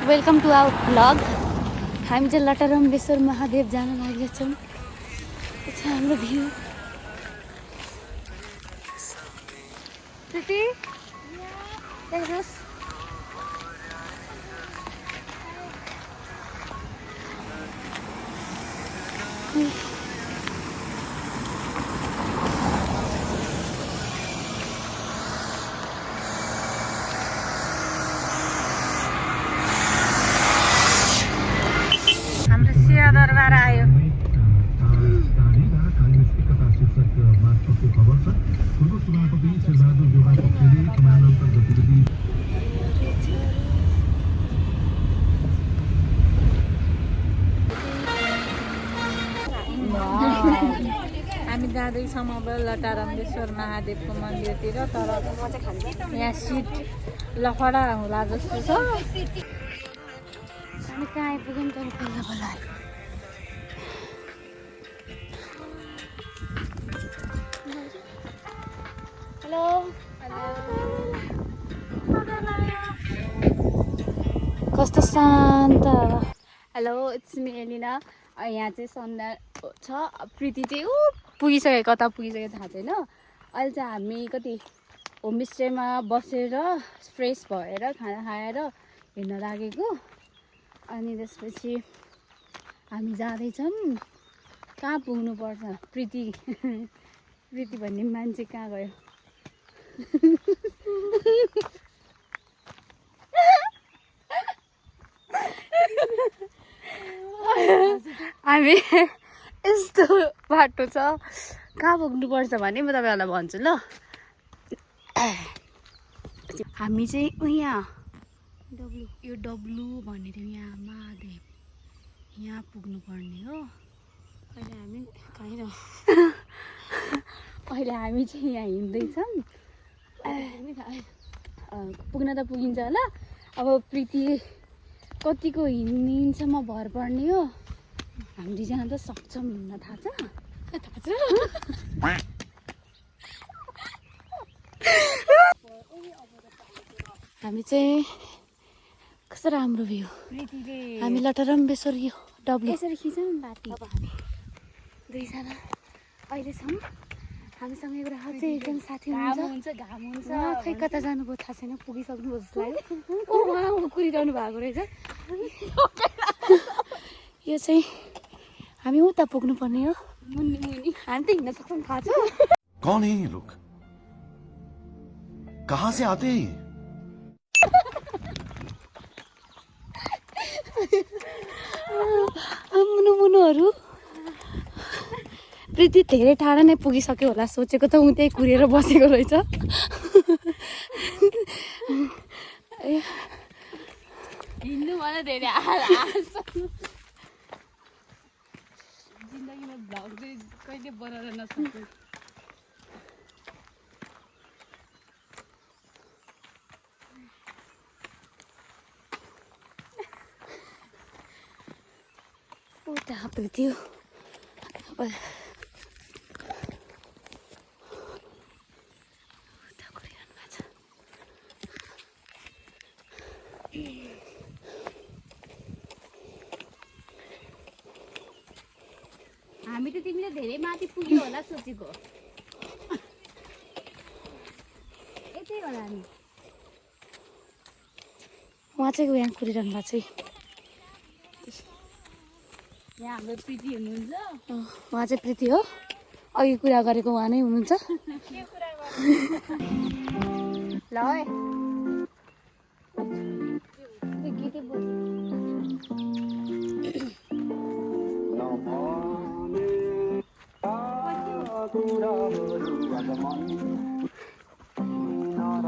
Welcome to our vlog. हामी चाहिँ लटारम्बेश्वर महादेव जान लागेछौँ। यो छ हाम्रो भ्यू। प्रीति देख्नुहोस् हाम्रो सिया दरबार आयो। हामी जाँदैछौँ अब लटारम्बेश्वर महादेवको मन्दिरतिर। तर यहाँ सिट लफडा होला जस्तो छ। हामी कहाँ आइपुग्यौँ तर बल्ल बल्ल। हेलो कस्तो शान्त। Hello it's me Elina. यहाँ चाहिँ सन्ध्या छ। प्रीति चाहिँ पुगिसक्यो, कता पुगिसक्यो थाहा छैन। अहिले चाहिँ हामी कति होमस्टेमा बसेर फ्रेस भएर खाना खाएर हिँड्न लागेको। अनि त्यसपछि हामी जाँदैछौँ। कहाँ पुग्नुपर्छ? प्रीति प्रीति भन्ने मान्छे कहाँ गयो? हामी यस्तो बाटो छ, कहाँ पुग्नुपर्छ भने म तपाईँहरूलाई भन्छु ल। हामी चाहिँ यहाँ यो डब्लु भनेर यहाँ महादेव यहाँ पुग्नुपर्ने हो। अहिले हामी चाहिँ यहाँ हिँड्दैछौँ। पुग्न त पुगिन्छ होला। अब प्रीति कतिको हिँड्छमा भर पर्ने हो। हामी दुईजना त सक्छौँ हिँड्न, थाहा छ? हामी चाहिँ कस्तो राम्रो भ्यू। हामी लटारम्बेश्वर यो डब्लु यसरी खिचौँ नि बाटी। अब हामी दुईजना अहिले छौँ। हामीसँग एउटा अझै एकजना साथी हुनुहुन्छ। घाम हुन्छ खै कता जानुभयो थाहा छैन। पुगिसक्नुभयो जस्तो लाग्यो। उहाँ कुरिरहनु भएको रहेछ। यो चाहिँ हामी उता पुग्नुपर्ने हो। मुनि मुनि हामी त हिँड्न सक्छौँ, थाहा छ? कौन है ये लोग? कहाँ से आते हैं? मुनु मुनुहरू। प्रीति धेरै टाढा नै पुगिसक्यो होला। सोचेको त ऊ त्यही कुरेर बसेको रहेछ। हिँड्नु मलाई धेरै जिन्दगीमा भ्लग चाहिँ कहिले बनाउन नसक्छु। उता प्रीति हो। हामी त तिमीले धेरै माथि पुग्यो होला सोचेको। यतै होला हामी। उहाँ चाहिँ यहाँ कुरिरहनु भएको छ। यहाँ हाम्रो प्रीति हुनुहुन्छ। उहाँ चाहिँ प्रीति हो। अघि कुरा गरेको उहाँ नै हुनुहुन्छ। ल है गीतै बोल।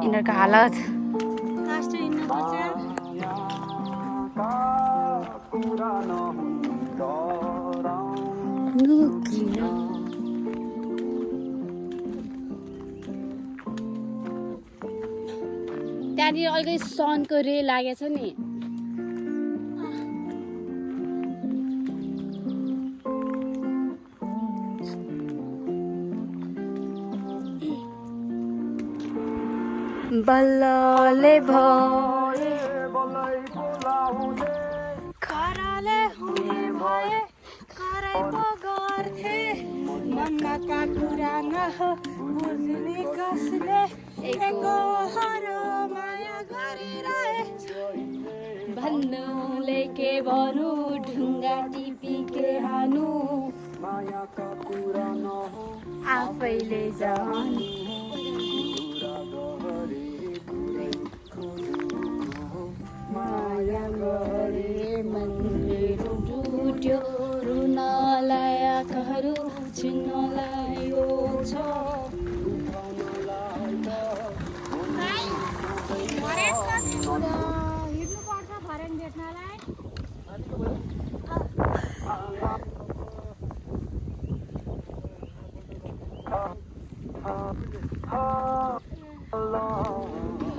यिनीहरूको हालत त्यहाँनिर अहिले सनको रे लागेछ नि। बल्लले भए मायाका कुरा नहो बुझ्ने कसले एकहोरो माया गरिरहेछ भन्नुले के भनु ढुङ्गा टिपी के हानु मायाका कुरा नहो आफैले जानु माया गरे मन मेरो टुट्यो रुनलाई आँखाहरू चिन्नलाई यो छ हिँड्नुपर्छ भरेन भेट्नलाई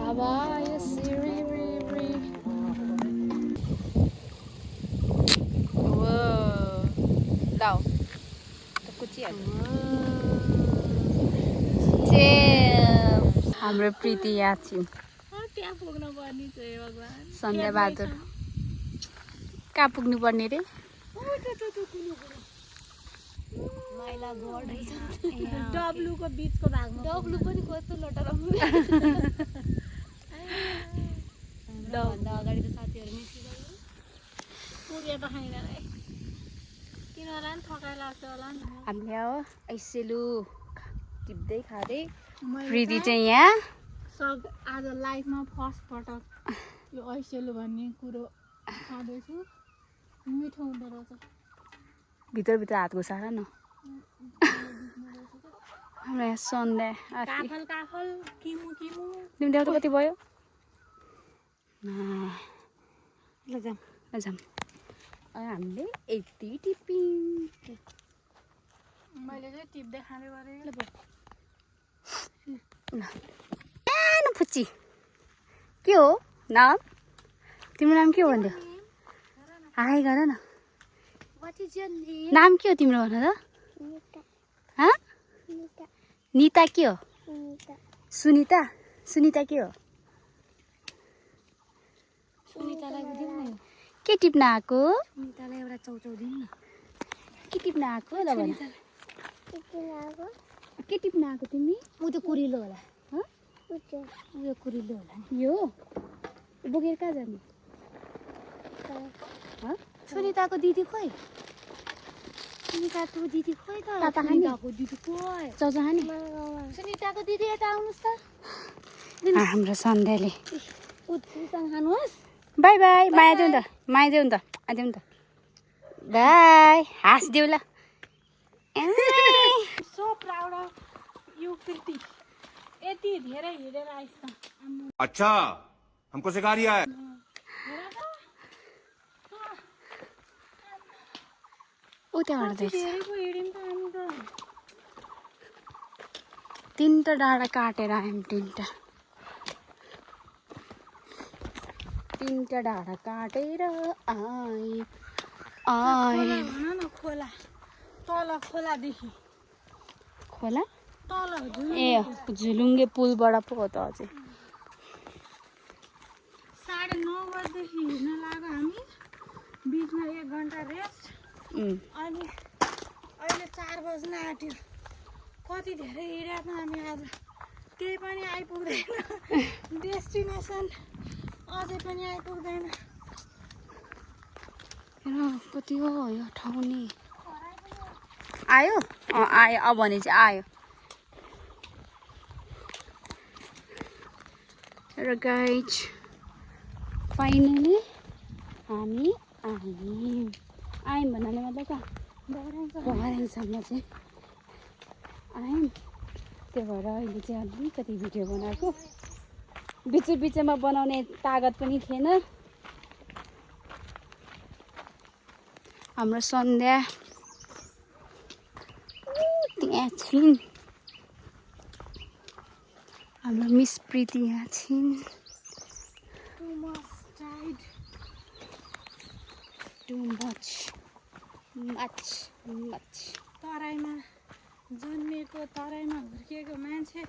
Hawaii, Siri, Riri. Wow. Đâu? हाम्रो प्रीति यहाँ छिन् त्यहाँ पुग्नु पर्ने चाहिँ भगवान् सन्ध्या बहादुर कहाँ पुग्नु पर्ने रे मैला गड डब्लुको बिचको भागमा डब्लु पनि कस्तो लटराउनु भन्दा अगाडि त साथीहरू निस्किँदै पुगे त छैन रे तिनीहरूलाई पनि थकाइ लाग्छ होला नि हामीले हो ऐसेलु टिप्दै खाँदै प्रीति चाहिँ यहाँ सब आज लाइफमा फर्स्ट पटक यो ऐसेलु भन्ने कुरो खाँदैछु मिठो हुँदो रहेछ भित्रभित्र हात घुसाएर न हाम्रो यहाँ सन्ध्या काफल काफल किमु किमु तिमी देउता कति भयो ल जाम जाम हामीले यति टिप्यौँ मैले चाहिँ टिप्दै खाँदै गरेँ सानो फुच्ची के हो नाम तिम्रो नाम के हो भन्थ्यो हाई गर न नाम के हो तिम्रो भन त निता के हो सुनिता सुनिता के हो सुनितालाई दिउँ न के टिप्न आएको सुनितालाई एउटा चौचौ दिउँ न के टिप्न आएको ल भन के टिप्न आएको तिमी ऊ त कुरिलो होला उयो कुरिलो होला यो बोकेर कहाँ जाने सुनिताको दिदी खोइ सुनिताको दिदी खोइ त सुनिताको दिदी खोइ चौचौ खाने सुनिताको दिदी यता आउनुहोस् त हाम्रो सन्ध्याले उसँग खानुहोस् बाई बाई माया देऊ त माया देऊ त देऊ त बाई हाँसिदेऊ ल सो प्राउड अफ यु कृति यति धेरै हिँडेर आइस् त अच्छा हमको सिखा रिया है उताबाट देख्छ धेरै पो हिँड्यौँ त हामी त तिनवटा डाँडा काटेर आयौँ तिनवटा डाँडा काटेर आयौँ भन न खोला तल खोलादेखि खोला तल ए झुलुङ्गे पुलबाट पो हो त अझै 9:30 बजेदेखि हिँड्न लाग्यो हामी बिचमा 1 घन्टा रेस्ट अनि अहिले 4 बज्न आँट्यो कति धेरै हिँडेको त हामी आज केही पनि आइपुग्दैन डेस्टिनेसन अझै पनि आइपुग्दैन कति हो यो ठाउँ नि आयो आयो अब भने चाहिँ आयो र गाइज फाइनली हामी आयौँ भन्नाले मतलब कहाँ भराङसम्म चाहिँ आयौँ त्यो भएर अहिले चाहिँ अलिकति भिडियो बनाएको बिचमा बनाउने तागत पनि थिएन हाम्रो सन्ध्या त्यहाँ छिन् हाम्रो मिस प्रीति यहाँ छिन् too much तराईमा जन्मिएको तराईमा हुर्किएको मान्छे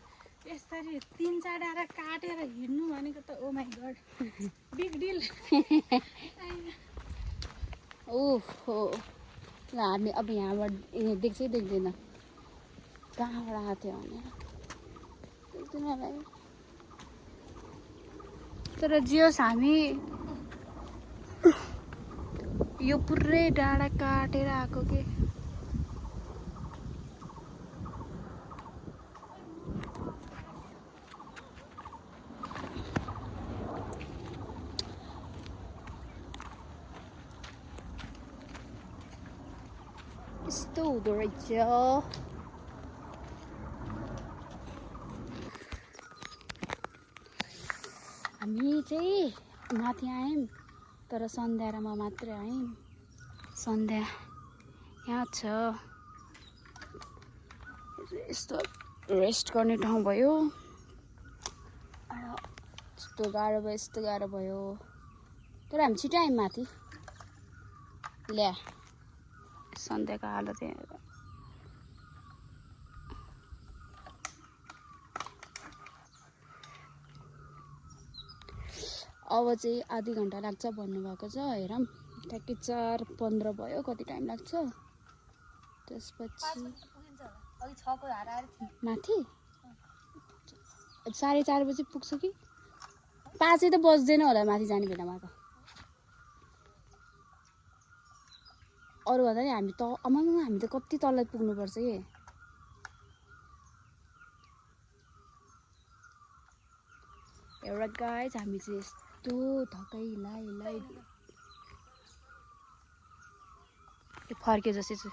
यसरी 3-4 डाँडा काटेर हिँड्नु भनेको त ओ माई गड बिग डिल ओहो ल हामी अब यहाँबाट देख्छै देख्दैन कहाँबाट आएको थियो भने तर जियोस् हामी यो पुरै डाँडा काटेर आएको के यस्तो हुँदो रहेछ हामी चाहिँ माथि आयौँ तर सन्ध्या र म मात्रै आयौँ सन्ध्या यहाँ छ यस्तो रेस्ट गर्ने ठाउँ भयो यस्तो गाह्रो भयो तर हामी छिटो आयौँ माथि ल्या सन्ध्याको हालत यहाँ अब चाहिँ आधी घन्टा लाग्छ भन्नुभएको छ हेरौँ ठ्याक्कै 4:15 भयो कति टाइम लाग्छ त्यसपछि माथि 4:30 बजी पुग्छ कि 5 त बज्दैन होला माथि जाने बेलामा त अरू भन्दा नि हामी त हामी त कति तल पुग्नुपर्छ कि एउटा गाइज हामी चाहिँ यस्तो थकाइ फर्के जस्तै छ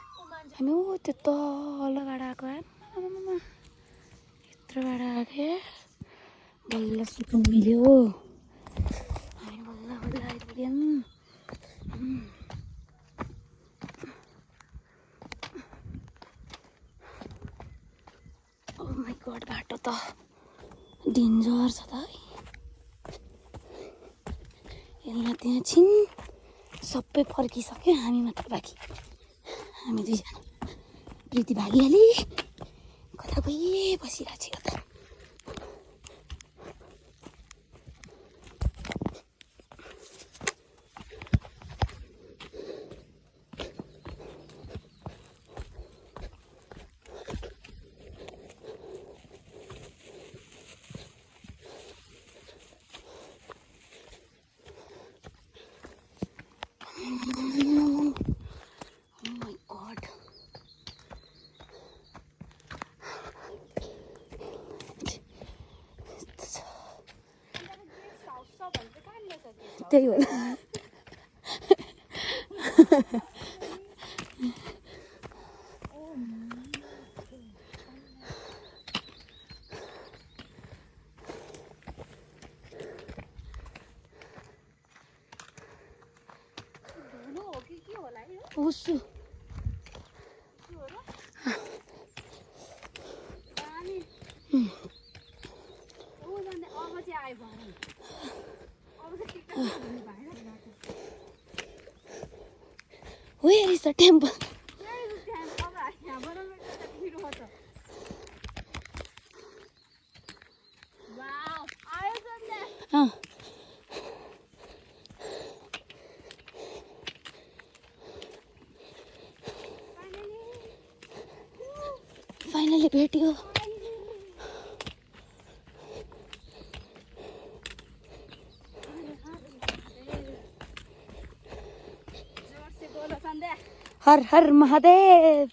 हामी त्यो तलबाट आएको यत्रोबाट आएको बल्ल सुत्नु मिल्यो हामी बल्ल आइपुग्यौँ ओ माई गॉड बाटो त डेन्जर छ त यसमा त्यहाँ छिन् सबै फर्किसक्यो हामी मात्र बाँकी हामी दुईजना प्रीति भागिहाली कता गए बसिरहेको छु कता त्यही होला उसु Where is the temple? Wow, I was on there. Finally भेट्यो हर हर महादेव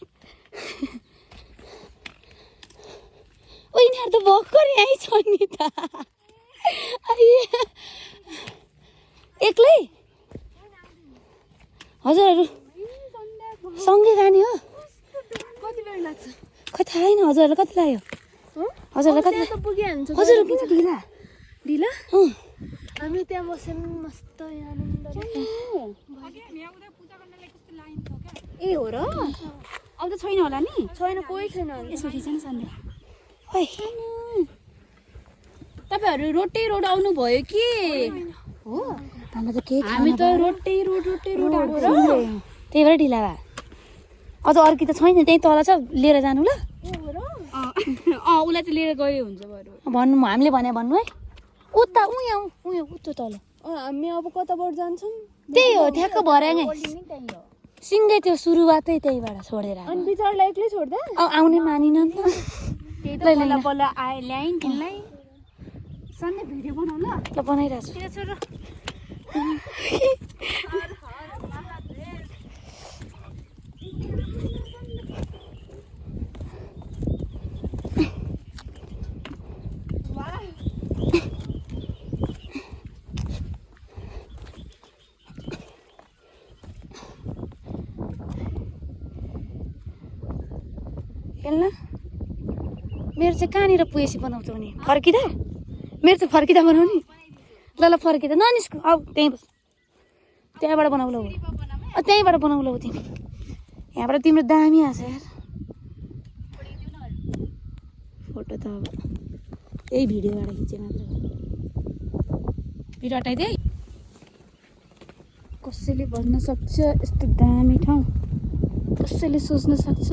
ओ यिनीहरू त भर्खर यहीँ छ नि त एक्लै हजुरहरू सँगै जाने हो कति बेर लाग्छ कति आएन हजुरहरूलाई कति लाग्यो हजुरहरूलाई कति पुगिहाल्छ हजुरहरू किन ढिला ढिला हामी त्यहाँ बस्यौँ मस्त आनन्द ए हो र अब त छैन होला नि छैन कोही छैन यसो खिच्नु सन्ध्या ओइ तपाईहरु रोड आउनुभयो कि हो हामी त के हामी त रोड आएको र त्यही भएर ढिला भयो अझ अर्की त छैन त्यही तल छ लिएर जानु ल उसलाई त लिएर गयो हुन्छ बरु भन्नु हामीले भने भन्नु है उता उयो उतो तल हामी अब कताबाट जान्छौँ त्यही हो ठ्याक्क भर्याङ सिँगै त्यो सुरुवातै त्यहीबाट छोडेर अनि बिचरालाई एक्लै छोड्दा आउने मानिन नि त त्यही त ल, ल, बल्ल ल। बल्ल ल्याइन् तिमीलाई सन्डे भिडियो बनाऊ ल ल बनाइरहेको छु त्यो छोरो खेल्न मेरो चाहिँ कहाँनिर पुगेपछि बनाउँछौ नि फर्किँदा मेरो चाहिँ फर्किँदा बनाउने ल ल फर्किँदा ननिस्कु आऊ त्यहीँ बस त्यहाँबाट बनाऊ ल त्यहीँबाट बनाऊ ल तिमी यहाँबाट तिम्रो दामी आछ यार फोटो त अब यही भिडियोबाट खिचे मात्र हो भिडियो हटाइदिए कसैले भन्न सक्छ यस्तो दामी ठाउँ कसैले सोच्न सक्छ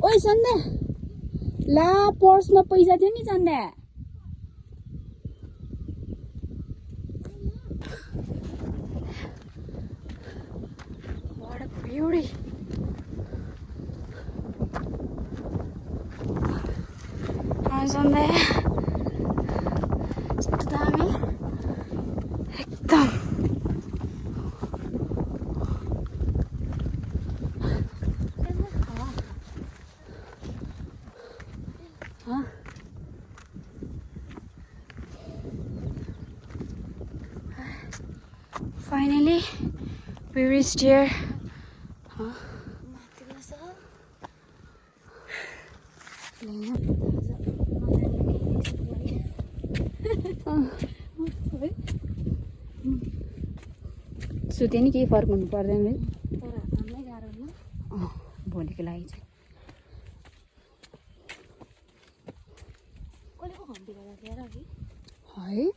ओइ सन्ध्या ला पर्समा पैसा थियो नि सन्ध्या What a beauty. सन्ध्या यस्तो दामी एकदम Finally, we reached here. सुते नि केही फरक हुनु पर्दैन है भोलिको लागि चाहिँ है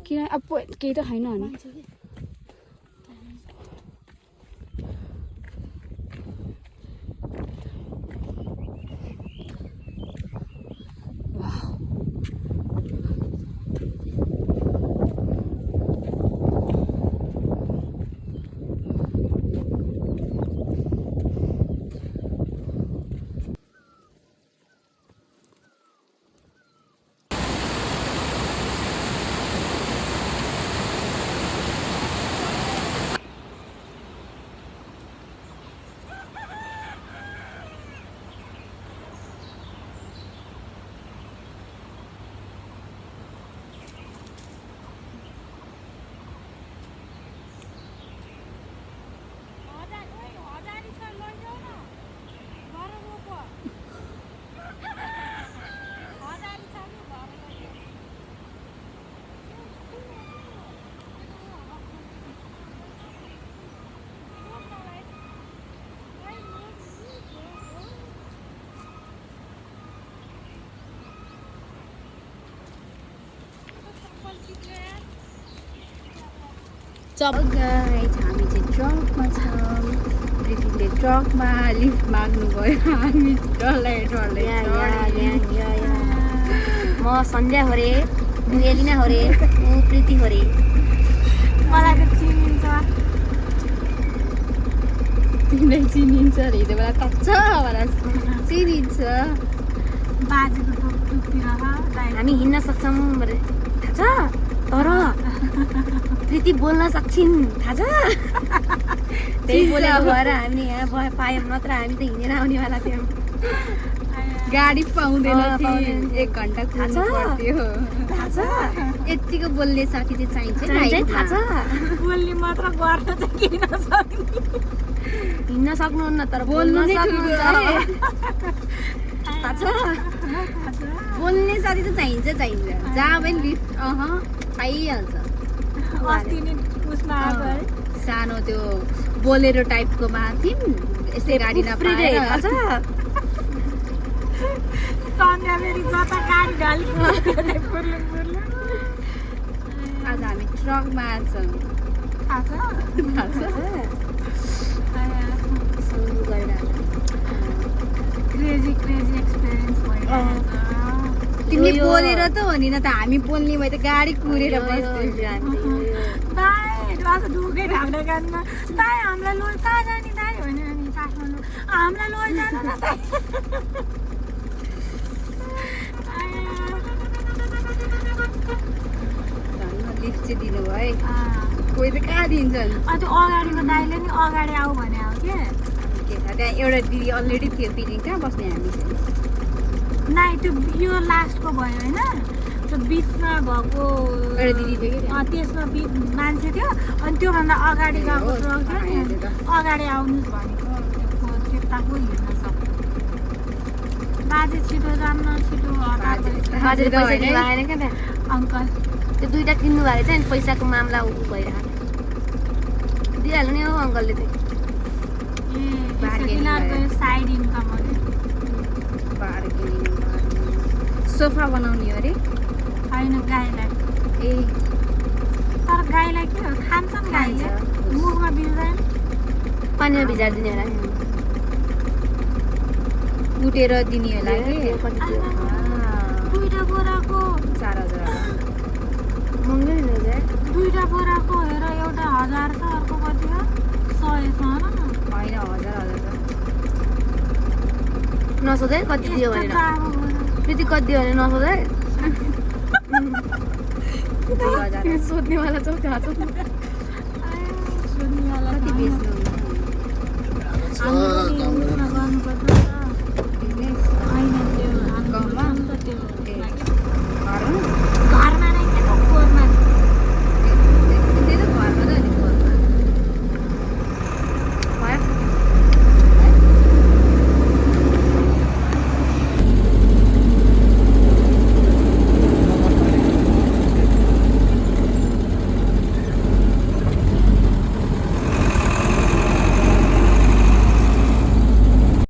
किन अब केही त छैन भने गाइस हामी चाहिँ ट्रकमा छौँ प्रीतिले ट्रकमा लिफ्ट माग्नु गयो हामी डल्लै म सन्ध्या हो रे म एलिना हो रे ऊ प्रीति हो रे मलाई त चिनिन्छ तिमीलाई चिनिन्छ अरे हिजो बेला कच्छ चिनिन्छ बाजेको टुप्पी हामी हिँड्न सक्छौँ थाहा छ तर प्रीति बोल्न सक्छिन् थाहा छ त्यही बोलेको भएर हामीले यहाँ पायौँ नत्र हामी त हिँडेर आउनेवाला थियौँ गाडी पाउँदैन 1 घन्टा कुर्नु पर्थ्यो थाहा छ यतिको बोल्ने साथी चाहिँ चाहिन्छ थाहा छ बोल्ने मात्र गर्न चाहिँ किन सक्ने हिँड्न सक्नुहुन्न तर बोल्न सक्नुहुन्छ थाहा छ बोल्ने साथी त चाहिन्छ जहाँ पनि लिफ्ट पाइहाल्छ अस्ति नि उसमा आएको है सानो त्यो बोलेरो टाइपकोमा थियौँ यस्तै गाडी नपाएर आज हामी ट्रकमा छौँ थाहा छ? थाहा छ? सङ्गु गरिरहेको क्रेजी एक्सपिरियन्स भइरहेछ। तिमीले बोलेर त हो नि, न त हामी बोल्ने भए त गाडी कुरेर बस्थ्यौँ। दाइ आज ढुकै ढाक्ने कानमा दाइ हामीलाई लोल कहाँ जाने दाइ भने अनि काठमाडौँ हामीलाई लोल जानु न दाइ। लिफ्ट चाहिँ दिनुभयो है, कोही त कहाँ दिन्छन्। त्यो अगाडिको दाइले नि अगाडि आऊ भने हो के के थाहा, त्यहाँ एउटा दिदी अलरेडी थियो पिलिङ, कहाँ बस्ने हामी चाहिँ। नाइ त्यो यो लास्टको भयो होइन, त्यो बिचमा भएको एउटा दिदी थियो कि त्यहाँ। त्यसमा मान्छे थियो अनि त्योभन्दा अगाडि गएको ट्रक थियो नि, अगाडि आउनुहोस् भनेको त्यताको हिँड्न सक्छ। बाजे छिटो जान्न छिटो बाजेले पैसा दिनु आएन क्या त्यहाँ अङ्कल त्यो 2टा किन्नु भएको चाहिँ पैसाको मामला भइरहेको दिइहाल्नु नि हौ अङ्कलले चाहिँ साइड इन्कम हो कि सोफा बनाउने हो अरे। होइन गाईलाई, ए तर गाईलाई के हो खान्छन् गाईले, मुखमा बिल्दैन। पानीमा भिजाएर दिने होला कुटेर दिने होला कि। कति थियो 2टा बोराको 4000 महँगै दिँदैछ 2टा बोराको हेर एउटा 1000 छ, अर्को कति हो 100 छ न। होइन 1000 नसोधै कति दियो यस्तो भनेर चारो बोरा। त्यति कति दियो भने नसोधै 2000 सोध्नेवाला चाहिँ थाहा छ सुन्नेवाला कति छैन। बेच्नु।